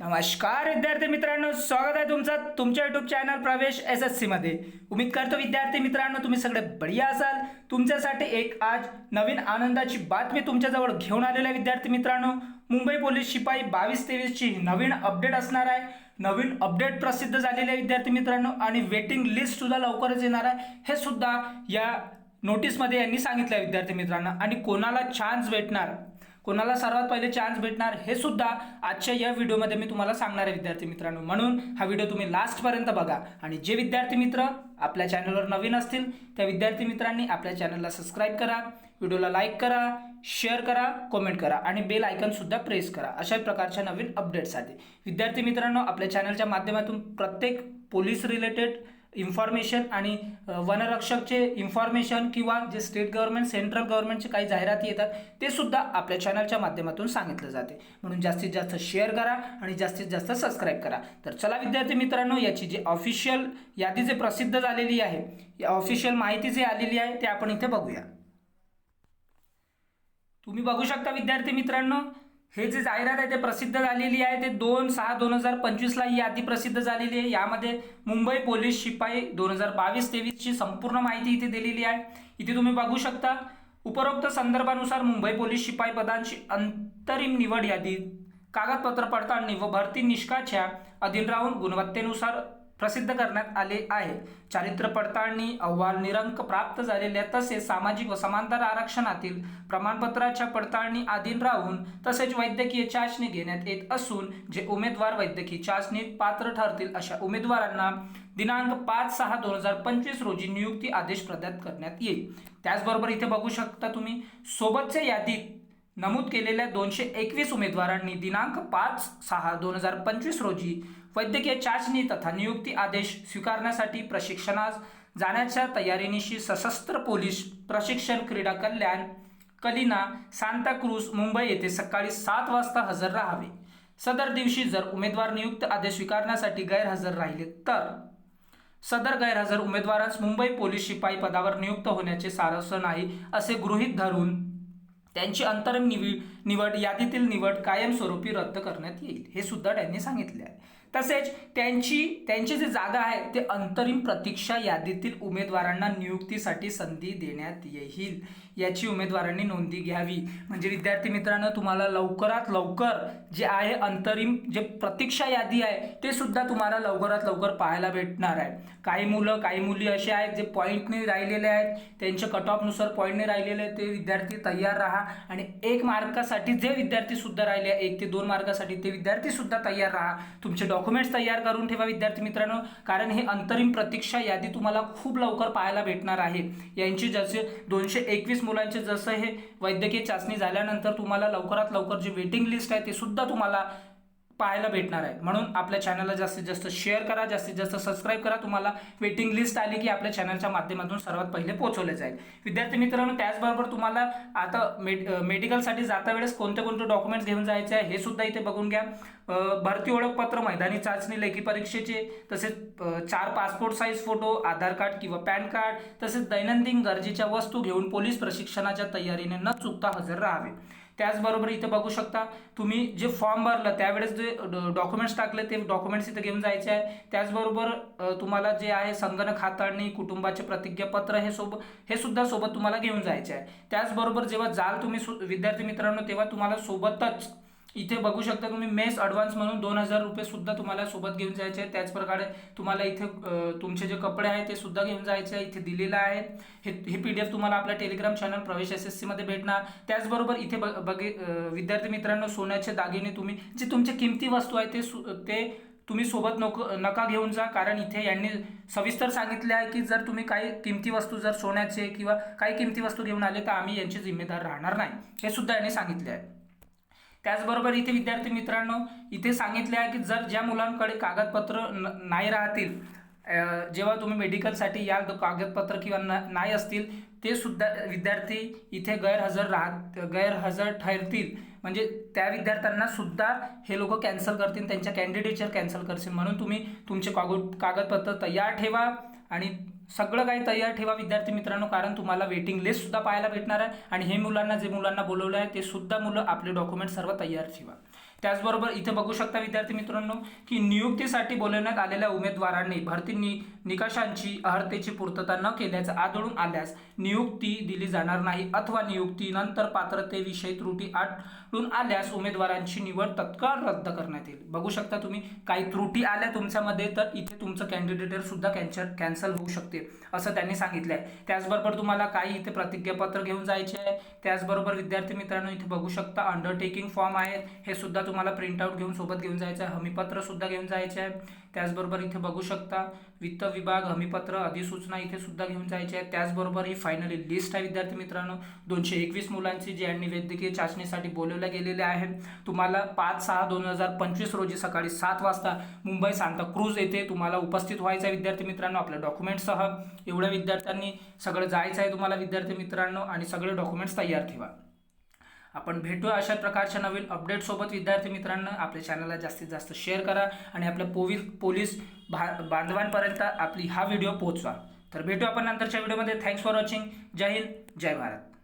नमस्कार विद्यार्थी मित्रांनो, स्वागत आहे तुमचं तुमच्या यूट्यूब चॅनल प्रवेश SSC मध्ये। उम्मीद करतो विद्यार्थी मित्रांनो तुम्ही सगळे बढिया असाल। तुमच्यासाठी एक आज नवीन आनंदाची बातमी तुमच्याजवळ घेऊन आलेला आहे विद्यार्थी मित्रांनो। मुंबई पोलीस शिपाई 22-23 ची नवीन अपडेट असणार आहे। नवीन अपडेट प्रसिद्ध झालेले आहे विद्यार्थी मित्रांनो आणि वेटिंग लिस्ट सुद्धा लवकरच येणार आहे हे सुद्धा या नोटीसमध्ये यांनी सांगितलं आहे विद्यार्थी मित्रांनो। आणि कोणाला चान्स भेटणार, कोणाला सर्वात पहिले चान्स भेटणार हे सुद्धा आजच्या या व्हिडिओमध्ये मी तुम्हाला सांगणार आहे विद्यार्थी मित्रांनो। म्हणून हा व्हिडिओ तुम्ही लास्ट पर्यंत बघा आणि जे विद्यार्थी मित्र आपल्या चॅनलवर नवीन असतील त्या विद्यार्थी मित्रांनी आपल्या चॅनलला सबस्क्राइब करा, व्हिडिओला लाईक करा, शेअर करा, कमेंट करा आणि बेल आयकॉन सुद्धा प्रेस करा अशा प्रकारच्या नवीन अपडेट्ससाठी। विद्यार्थी मित्रांनो आपल्या चॅनलच्या माध्यमातून प्रत्येक पोलीस रिलेटेड इन्फॉर्मेशन आणि वनरक्षकचे इन्फॉर्मेशन किंवा जे स्टेट गव्हर्नमेंट सेंट्रल गव्हर्नमेंटचे काही जाहिराती येतात ते सुद्धा आपल्या चॅनलच्या माध्यमातून सांगितलं जाते। म्हणून जास्तीत जास्त शेअर करा आणि जास्तीत जास्त सबस्क्राइब करा। तर चला विद्यार्थी मित्रांनो याची जी ऑफिशियल यादी जे प्रसिद्ध झालेली आहे, या ऑफिशियल माहिती जी आलेली आहे ते आपण इथे बघूया। तुम्ही बघू शकता विद्यार्थी मित्रांनो हे जे जाहिरात आहे ते प्रसिद्ध झालेली आहे ते 2/6/2025 ला ही यादी प्रसिद्ध झालेली आहे। यामध्ये मुंबई पोलीस शिपाई 2022-23 ची संपूर्ण माहिती इथे दिलेली आहे। इथे तुम्ही बघू शकता उपरोक्त संदर्भानुसार मुंबई पोलीस शिपाई पदांची अंतरिम निवड यादी कागदपत्र पडताळणी व भरती निष्काच्या अधीन राहून गुणवत्तेनुसार प्रसिद्ध करण्यात आले आहे। चारित्र्य पडताळणी अहवाल निरंक प्राप्त झालेल्या तसेच सामाजिक व समांतर आरक्षणातील प्रमाणपत्राच्या पडताळणी अधीन राहून तसेच वैद्यकीय चाचणी घेण्यात येत असून जे उमेदवार वैद्यकीय चाचणीत पात्र ठरतील अशा उमेदवारांना दिनांक 5/6/2025 रोजी नियुक्ती आदेश प्रदान करण्यात येईल। त्याचबरोबर इथे बघू शकता तुम्ही सोबतच्या यादीत नमूद केलेल्या 221 उमेदवारांनी दिनांक 5/6/2025 रोजी वैद्यकीय चाचणी तथा नियुक्ती आदेश स्वीकारण्यासाठी प्रशिक्षणास जाण्याच्या तयारीनिशी सशस्त्र पोलीस प्रशिक्षण क्रीडा कल्याण कलिना सांताक्रूज मुंबई येथे सकाळी 7 वाजता हजर राहावे। सदर दिवशी जर उमेदवार नियुक्त आदेश स्वीकारण्यासाठी गैरहजर राहिले तर सदर गैरहजर उमेदवारास मुंबई पोलीस शिपाई पदावर नियुक्त होण्याचे सारस नाही असे गृहीत धरून त्यांची अंतरिम निवड यादीतील निवड कायमस्वरूपी रद्द करण्यात येईल हे सुद्धा त्यांनी सांगितले आहे। तसेच त्यांची जी जागा आहे ते अंतरिम प्रतीक्षा यादीतील उमेदवारांना नियुक्तीसाठी संधी देण्यात येईल याची उमेदवारांनी नोंदी घ्यावी। म्हणजे विद्यार्थी मित्रांनो तुम्हाला लवकरात लवकर जे आहे अंतरिम जे प्रतीक्षा यादी आहे ते सुद्धा तुम्हाला लवकरात लवकर पाहायला भेटणार आहे। काही मुलं काही मुली असे आहेत जे पॉईंटने राहिलेले आहेत, त्यांच्या कट ऑफनुसार पॉईंटने राहिलेले ते विद्यार्थी तयार राहा आणि 1 मार्कासाठी जे विद्यार्थी सुद्धा राहिले 1 ते 2 मार्कासाठी ते विद्यार्थी सुद्धा तयार राहा। तुमचे डॉक्युमेंट्स तयार करून ठेवा विद्यार्थी मित्रांनो, कारण हे अंतरिम प्रतीक्षा यादी तुम्हाला खूप लवकर पाहायला भेटणार आहे। यांची जसे 221 मुलांचे जसं हे वैद्यकीय चाचणी झाल्यानंतर तुम्हाला लवकरात लवकर जे वेटिंग लिस्ट आहे ते सुद्धा तुम्हाला पाहायला भेटणार आहे। म्हणून आपल्या चॅनलला जास्तीत जास्त शेअर करा, जास्तीत जास्त सबस्क्राइब करा। तुम्हाला वेटिंग लिस्ट आली की आपल्या चॅनलच्या माध्यमातून सर्वात पहिले पोहोचवले जाईल विद्यार्थी मित्रांनो। त्याचबरोबर तुम्हाला आता मेडिकलसाठी जाता वेळेस कोणते कोणते डॉक्युमेंट्स घेऊन जायचे आहे हे सुद्धा इथे बघून घ्या। भरती ओळखपत्र, मैदानी चाचणी, लेखी परीक्षेचे, तसेच 4 पासपोर्ट साईज फोटो, आधार कार्ड किंवा पॅन कार्ड, तसेच दैनंदिन गरजेच्या वस्तू घेऊन पोलीस प्रशिक्षणाच्या तयारीने न चुकता हजर राहावे। त्याचबरोबर इथे बघू शकता तुम्ही जे फॉर्म भरलं त्यावेळेस जे डॉक्युमेंट्स टाकले ते डॉक्युमेंट्स इथे घेऊन जायचे आहे। त्याचबरोबर तुम्हाला जे आहे संगणक हाताळणी, कुटुंबाचे प्रतिज्ञापत्र हे सुद्धा सोबत तुम्हाला घेऊन जायचे आहे। त्याचबरोबर जेव्हा जाल तुम्ही विद्यार्थी मित्रांनो तेव्हा तुम्हाला सोबतच इथे बघू शकता तुम्ही मेस ॲडव्हान्स म्हणून 2000 रुपये सुद्धा तुम्हाला सोबत घेऊन जायचे आहे। त्याचप्रकारे तुम्हाला इथे तुमचे जे कपडे आहेत ते सुद्धा घेऊन जायचे आहे, इथे दिलेलं आहे। हे PDF तुम्हाला आपल्या टेलिग्राम चॅनल प्रवेश SSC मध्ये भेटणार। त्याचबरोबर इथे विद्यार्थी मित्रांनो सोन्याचे दागिने तुम्ही जे तुमचे किमती वस्तू आहे ते तुम्ही सोबत नका घेऊन जा, कारण इथे यांनी सविस्तर सांगितले आहे की जर तुम्ही काही किमती वस्तू जर सोन्याचे किंवा काही किमती वस्तू घेऊन आले तर आम्ही यांचे जिम्मेदार राहणार नाही हे सुद्धा यांनी सांगितले आहे। त्याचबरोबर इथे विद्यार्थी मित्रांनो इथे सांगितले आहे की जर ज्या मुलांकडे कागदपत्र नाही राहतील जेव्हा तुम्ही मेडिकलसाठी याल कागदपत्र किंवा नाही असतील ते सुद्धा विद्यार्थी इथे गैरहजर ठरतील। म्हणजे त्या विद्यार्थ्यांना सुद्धा हे लोक कॅन्सल करतील, त्यांच्या कॅन्डिडेटचर कॅन्सल करतील। म्हणून तुम्ही तुमचे कागदपत्र तयार ठेवा आणि सगळं काही तयार ठेवा विद्यार्थी मित्रांनो, कारण तुम्हाला वेटिंग लिस्ट सुद्धा पाहायला भेटणार आहे। आणि हे मुलांना जे मुलांना बोलवलं आहे ते सुद्धा मुलं आपले डॉक्युमेंट सर्व तयार ठेवा। त्याचबरोबर इथे बघू शकता विद्यार्थी मित्रांनो की नियुक्तीसाठी बोलवण्यात आलेल्या उमेदवारांनी भरती निकषांची अर्हतेची पूर्तता न केल्याचं आढळून आल्यास नियुक्ती दिली जाणार नाही अथवा नियुक्तीनंतर पात्रतेविषयी त्रुटी आढळून आल्यास उमेदवारांची निवड तत्काळ रद्द करण्यात येईल। बघू शकता तुम्ही काही त्रुटी आल्या तुमच्यामध्ये तर इथे तुमचं कॅन्डिडेट सुद्धा कॅन्सल होऊ शकते असं त्यांनी सांगितलं आहे। त्याचबरोबर तुम्हाला काही इथे प्रतिज्ञापत्र घेऊन जायचे आहे। त्याचबरोबर विद्यार्थी मित्रांनो इथे बघू शकता अंडरटेकिंग फॉर्म आहे, हे सुद्धा तुम्हाला प्रिंट आउट घेऊन सोबत घेऊन जायचं आहे। हमीपत्र सुद्धा घेऊन जायचे आहे। त्याचबरोबर इथे बघू शकता वित्त विभाग हमीपत्र अधिसूचना इथे सुद्धा घेऊन जायचे आहे। त्याचबरोबर ही फायनली लिस्ट आहे विद्यार्थी मित्रांनो 221 मुलांची जी यांनी वैद्यकीय चाचणीसाठी बोलवल्या गेलेल्या आहेत। तुम्हाला 5/6/2025 रोजी सकाळी 7 वाजता मुंबई सांताक्रूज येथे तुम्हाला उपस्थित व्हायचं आहे विद्यार्थी मित्रांनो आपल्या डॉक्युमेंट्ससह। एवढ्या विद्यार्थ्यांनी सगळं जायचं आहे तुम्हाला विद्यार्थी मित्रांनो आणि सगळे डॉक्युमेंट्स तयार ठेवा। आपण भेटूया अशा प्रकारच्या नवीन अपडेट सोबत विद्यार्थी मित्रांनो। आपल्या चॅनलला जास्तीत जास्त शेअर करा आणि आपल्या पोलीस बांधवांपर्यंत आपली हा व्हिडिओ पोहोचवा। तर भेटू आपण नंतरच्या व्हिडिओमध्ये। Thanks for watching. जय हिंद, जय भारत।